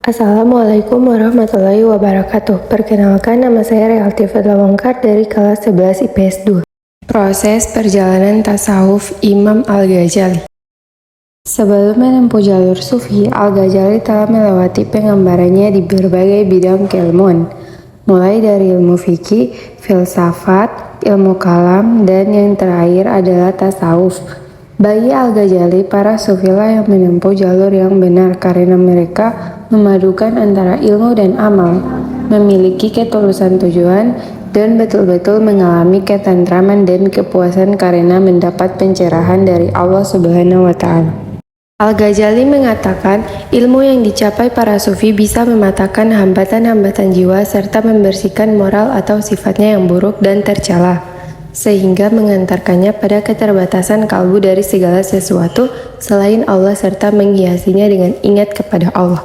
Assalamualaikum warahmatullahi wabarakatuh. Perkenalkan, nama saya Realti Fadla Wongkar dari kelas 11 IPS 2. Proses perjalanan tasawuf Imam Al-Ghazali. Sebelum menempuh jalur sufi, Al-Ghazali telah melewati penggambarannya di berbagai bidang keilmuan, mulai dari ilmu fikih, filsafat, ilmu kalam, dan yang terakhir adalah tasawuf. Bagi Al-Ghazali, para sufilah yang menempuh jalur yang benar karena mereka memadukan antara ilmu dan amal, memiliki ketulusan tujuan, dan betul-betul mengalami ketentraman dan kepuasan karena mendapat pencerahan dari Allah Subhanahu wa Ta'ala. Al-Ghazali mengatakan, ilmu yang dicapai para sufi bisa mematahkan hambatan-hambatan jiwa serta membersihkan moral atau sifatnya yang buruk dan tercela, sehingga mengantarkannya pada keterbatasan kalbu dari segala sesuatu selain Allah serta menghiasinya dengan ingat kepada Allah.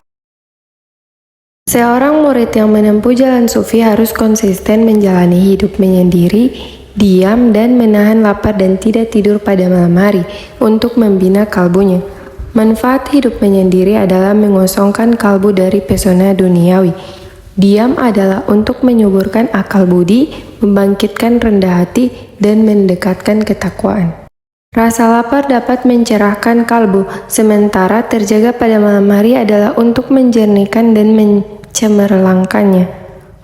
Seorang murid yang menempuh jalan sufi harus konsisten menjalani hidup menyendiri, diam, dan menahan lapar dan tidak tidur pada malam hari untuk membina kalbunya. Manfaat hidup menyendiri adalah mengosongkan kalbu dari pesona duniawi. Diam adalah untuk menyuburkan akal budi, membangkitkan rendah hati, dan mendekatkan ketakwaan. Rasa lapar dapat mencerahkan kalbu, sementara terjaga pada malam hari adalah untuk menjernihkan dan mencemerlangkannya.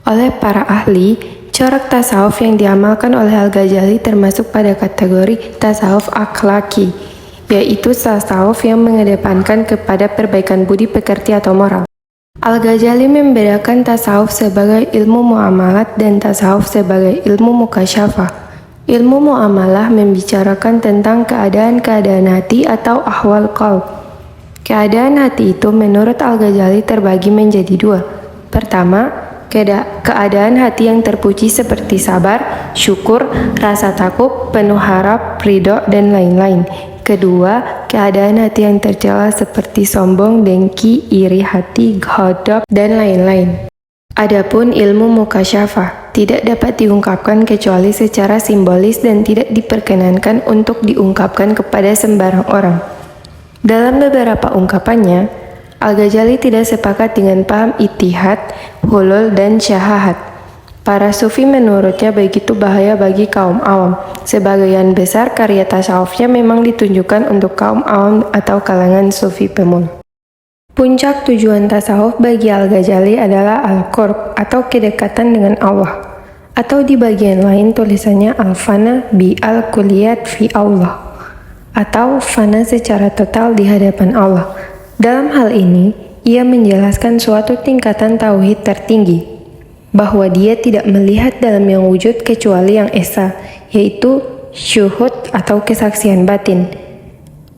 Oleh para ahli, corak tasawuf yang diamalkan oleh Al-Ghazali termasuk pada kategori tasawuf akhlaki, yaitu tasawuf yang mengedepankan kepada perbaikan budi pekerti atau moral. Al-Ghazali membedakan tasawuf sebagai ilmu muamalat dan tasawuf sebagai ilmu mukasyafah. Ilmu muamalah membicarakan tentang keadaan-keadaan hati atau ahwal qalb. Keadaan hati itu menurut Al-Ghazali terbagi menjadi dua. Pertama, keadaan hati yang terpuji seperti sabar, syukur, rasa takut, penuh harap, ridho, dan lain-lain. Kedua, keadaan hati yang tercela seperti sombong, dengki, iri hati, ghadab, dan lain-lain. Adapun ilmu mukasyafah tidak dapat diungkapkan kecuali secara simbolis dan tidak diperkenankan untuk diungkapkan kepada sembarang orang. Dalam beberapa ungkapannya, Al-Ghazali tidak sepakat dengan paham ittihad, hulul, dan syahahat. Para sufi menurutnya begitu bahaya bagi kaum awam. Sebagian besar karya tasawufnya memang ditunjukkan untuk kaum awam atau kalangan sufi pemula. Puncak tujuan tasawuf bagi Al-Ghazali adalah al-qurb atau kedekatan dengan Allah, atau di bagian lain tulisannya al-fana bi al-kulliyat fi Allah, atau fana secara total di hadapan Allah. Dalam hal ini, ia menjelaskan suatu tingkatan tauhid tertinggi, bahwa dia tidak melihat dalam yang wujud kecuali yang esa, yaitu syuhud atau kesaksian batin.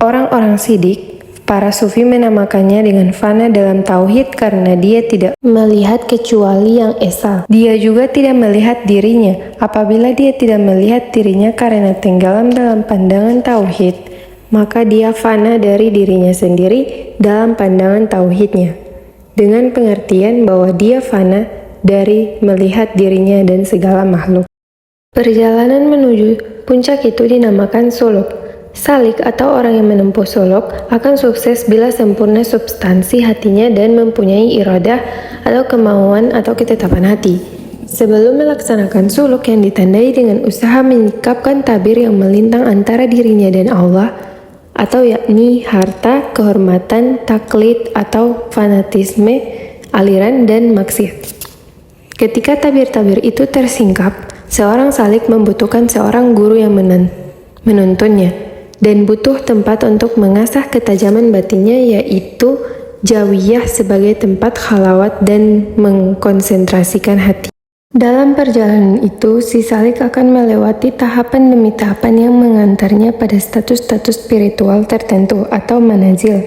Orang-orang sidik, para sufi menamakannya dengan fana dalam tauhid karena dia tidak melihat kecuali yang esa. Dia juga tidak melihat dirinya. Apabila dia tidak melihat dirinya karena tenggelam dalam pandangan tauhid, maka dia fana dari dirinya sendiri dalam pandangan tauhidnya, dengan pengertian bahwa dia fana dari melihat dirinya dan segala makhluk. Perjalanan menuju puncak itu dinamakan suluk. Salik atau orang yang menempuh suluk akan sukses bila sempurna substansi hatinya dan mempunyai iradah atau kemauan atau ketetapan hati. Sebelum melaksanakan suluk yang ditandai dengan usaha menyikapkan tabir yang melintang antara dirinya dan Allah, atau yakni harta, kehormatan, taklid atau fanatisme, aliran, dan maksiat. Ketika tabir-tabir itu tersingkap, seorang salik membutuhkan seorang guru yang menuntunnya, dan butuh tempat untuk mengasah ketajaman batinnya, yaitu jawiyah sebagai tempat khalawat dan mengkonsentrasikan hati. Dalam perjalanan itu, si salik akan melewati tahapan demi tahapan yang mengantarnya pada status-status spiritual tertentu atau manazil.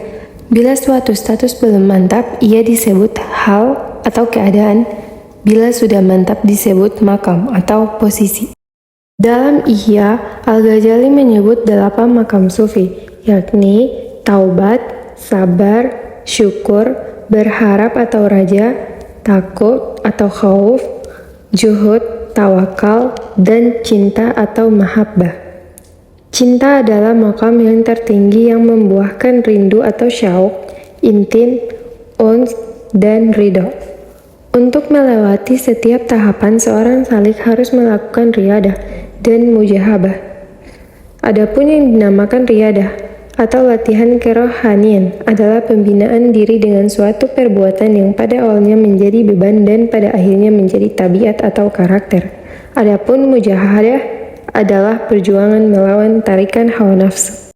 Bila suatu status belum mantap, ia disebut hal atau keadaan. Bila sudah mantap disebut makam atau posisi. Dalam Ihya, Al-Ghazali menyebut 8 makam sufi, yakni taubat, sabar, syukur, berharap atau raja, takut atau khauf, juhud, tawakal, dan cinta atau mahabbah. Cinta adalah makam yang tertinggi yang membuahkan rindu atau syauq, intin, uns, dan ridho. Untuk melewati setiap tahapan, seorang salik harus melakukan riyadah dan mujahabah. Adapun yang dinamakan riyadah atau latihan kerohanian adalah pembinaan diri dengan suatu perbuatan yang pada awalnya menjadi beban dan pada akhirnya menjadi tabiat atau karakter. Adapun mujahadah adalah perjuangan melawan tarikan hawa nafsu.